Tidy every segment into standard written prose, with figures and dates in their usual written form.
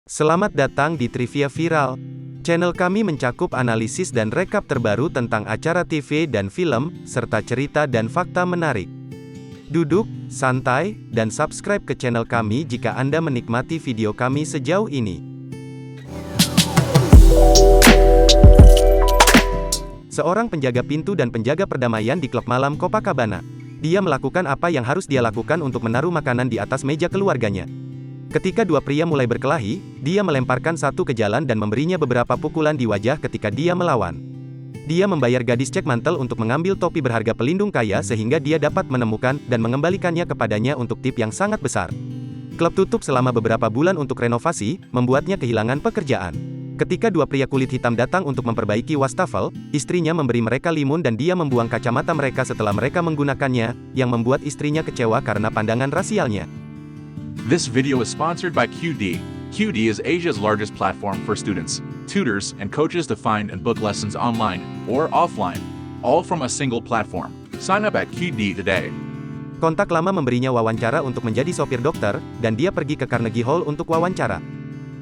Selamat datang di Trivia Viral. Channel kami mencakup analisis dan rekap terbaru tentang acara TV dan film, serta cerita dan fakta menarik. Duduk, santai, dan subscribe ke channel kami jika Anda menikmati video kami sejauh ini. Seorang penjaga pintu dan penjaga perdamaian di klub malam Copacabana. Dia melakukan apa yang harus dia lakukan untuk menaruh makanan di atas meja keluarganya. Ketika dua pria mulai berkelahi, dia melemparkan satu ke jalan dan memberinya beberapa pukulan di wajah ketika dia melawan. Dia membayar gadis cek mantel untuk mengambil topi berharga pelindung kaya sehingga dia dapat menemukan dan mengembalikannya kepadanya untuk tip yang sangat besar. Klub tutup selama beberapa bulan untuk renovasi, membuatnya kehilangan pekerjaan. Ketika dua pria kulit hitam datang untuk memperbaiki wastafel, istrinya memberi mereka limun dan dia membuang kacamata mereka setelah mereka menggunakannya, yang membuat istrinya kecewa karena pandangan rasialnya. This video is sponsored by QD. QD is Asia's largest platform for students, tutors, and coaches to find and book lessons online or offline, all from a single platform. Sign up at QD today. Kontak lama memberinya wawancara untuk menjadi sopir dokter, dan dia pergi ke Carnegie Hall untuk wawancara.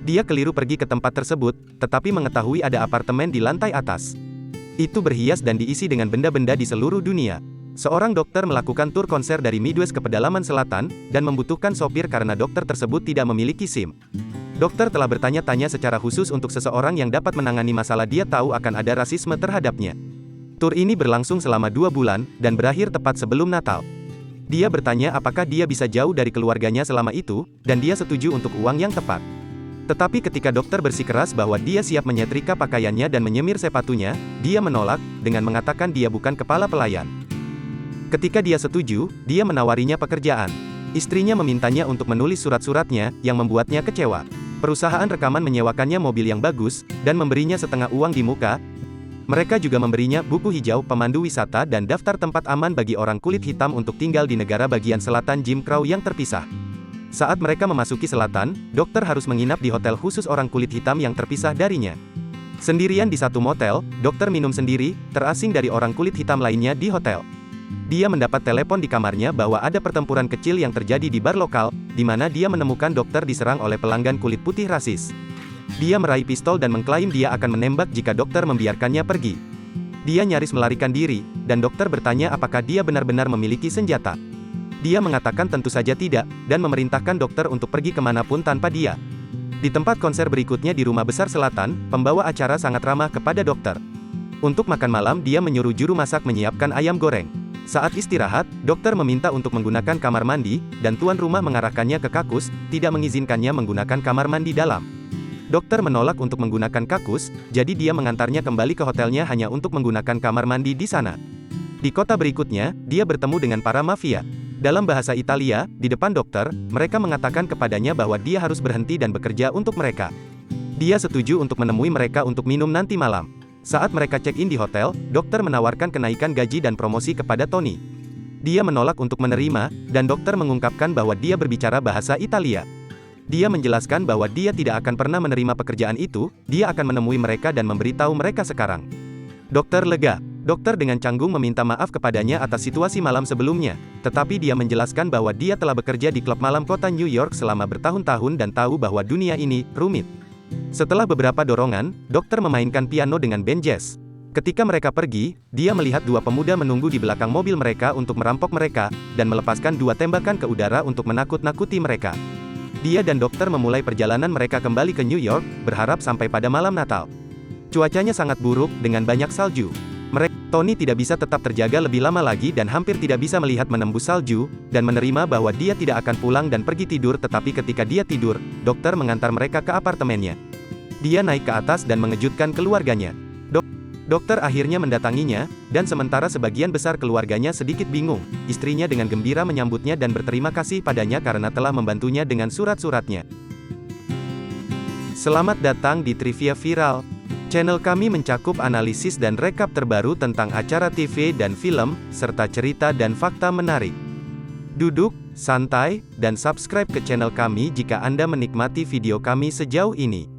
Dia keliru pergi ke tempat tersebut, tetapi mengetahui ada apartemen di lantai atas. Itu berhias dan diisi dengan benda-benda di seluruh dunia. Seorang dokter melakukan tur konser dari Midwest ke pedalaman selatan, dan membutuhkan sopir karena dokter tersebut tidak memiliki SIM. Dokter telah bertanya-tanya secara khusus untuk seseorang yang dapat menangani masalah dia tahu akan ada rasisme terhadapnya. Tur ini berlangsung selama 2 bulan, dan berakhir tepat sebelum Natal. Dia bertanya apakah dia bisa jauh dari keluarganya selama itu, dan dia setuju untuk uang yang tepat. Tetapi ketika dokter bersikeras bahwa dia siap menyetrika pakaiannya dan menyemir sepatunya, dia menolak, dengan mengatakan dia bukan kepala pelayan. Ketika dia setuju, dia menawarinya pekerjaan. Istrinya memintanya untuk menulis surat-suratnya, yang membuatnya kecewa. Perusahaan rekaman menyewakannya mobil yang bagus, dan memberinya setengah uang di muka. Mereka juga memberinya buku hijau, pemandu wisata dan daftar tempat aman bagi orang kulit hitam untuk tinggal di negara bagian selatan Jim Crow yang terpisah. Saat mereka memasuki selatan, dokter harus menginap di hotel khusus orang kulit hitam yang terpisah darinya. Sendirian di satu motel, dokter minum sendiri, terasing dari orang kulit hitam lainnya di hotel. Dia mendapat telepon di kamarnya bahwa ada pertempuran kecil yang terjadi di bar lokal, di mana dia menemukan dokter diserang oleh pelanggan kulit putih rasis. Dia meraih pistol dan mengklaim dia akan menembak jika dokter membiarkannya pergi. Dia nyaris melarikan diri, dan dokter bertanya apakah dia benar-benar memiliki senjata. Dia mengatakan tentu saja tidak, dan memerintahkan dokter untuk pergi kemanapun tanpa dia. Di tempat konser berikutnya di Rumah Besar Selatan, pembawa acara sangat ramah kepada dokter. Untuk makan malam dia menyuruh juru masak menyiapkan ayam goreng. Saat istirahat, dokter meminta untuk menggunakan kamar mandi, dan tuan rumah mengarahkannya ke kakus, tidak mengizinkannya menggunakan kamar mandi dalam. Dokter menolak untuk menggunakan kakus, jadi dia mengantarnya kembali ke hotelnya hanya untuk menggunakan kamar mandi di sana. Di kota berikutnya, dia bertemu dengan para mafia. Dalam bahasa Italia, di depan dokter, mereka mengatakan kepadanya bahwa dia harus berhenti dan bekerja untuk mereka. Dia setuju untuk menemui mereka untuk minum nanti malam. Saat mereka check-in di hotel, dokter menawarkan kenaikan gaji dan promosi kepada Tony. Dia menolak untuk menerima, dan dokter mengungkapkan bahwa dia berbicara bahasa Italia. Dia menjelaskan bahwa dia tidak akan pernah menerima pekerjaan itu, dia akan menemui mereka dan memberitahu mereka sekarang. Dokter lega. Dokter dengan canggung meminta maaf kepadanya atas situasi malam sebelumnya, tetapi dia menjelaskan bahwa dia telah bekerja di klub malam kota New York selama bertahun-tahun dan tahu bahwa dunia ini rumit. Setelah beberapa dorongan, dokter memainkan piano dengan band jazz. Ketika mereka pergi, dia melihat dua pemuda menunggu di belakang mobil mereka untuk merampok mereka, dan melepaskan 2 tembakan ke udara untuk menakut-nakuti mereka. Dia dan dokter memulai perjalanan mereka kembali ke New York, berharap sampai pada malam Natal. Cuacanya sangat buruk, dengan banyak salju. Tony tidak bisa tetap terjaga lebih lama lagi dan hampir tidak bisa melihat menembus salju, dan menerima bahwa dia tidak akan pulang dan pergi tidur tetapi ketika dia tidur, dokter mengantar mereka ke apartemennya. Dia naik ke atas dan mengejutkan keluarganya. Dokter akhirnya mendatanginya, dan sementara sebagian besar keluarganya sedikit bingung, istrinya dengan gembira menyambutnya dan berterima kasih padanya karena telah membantunya dengan surat-suratnya. Selamat datang di Trivia Viral. Channel kami mencakup analisis dan rekap terbaru tentang acara TV dan film, serta cerita dan fakta menarik. Duduk, santai, dan subscribe ke channel kami jika Anda menikmati video kami sejauh ini.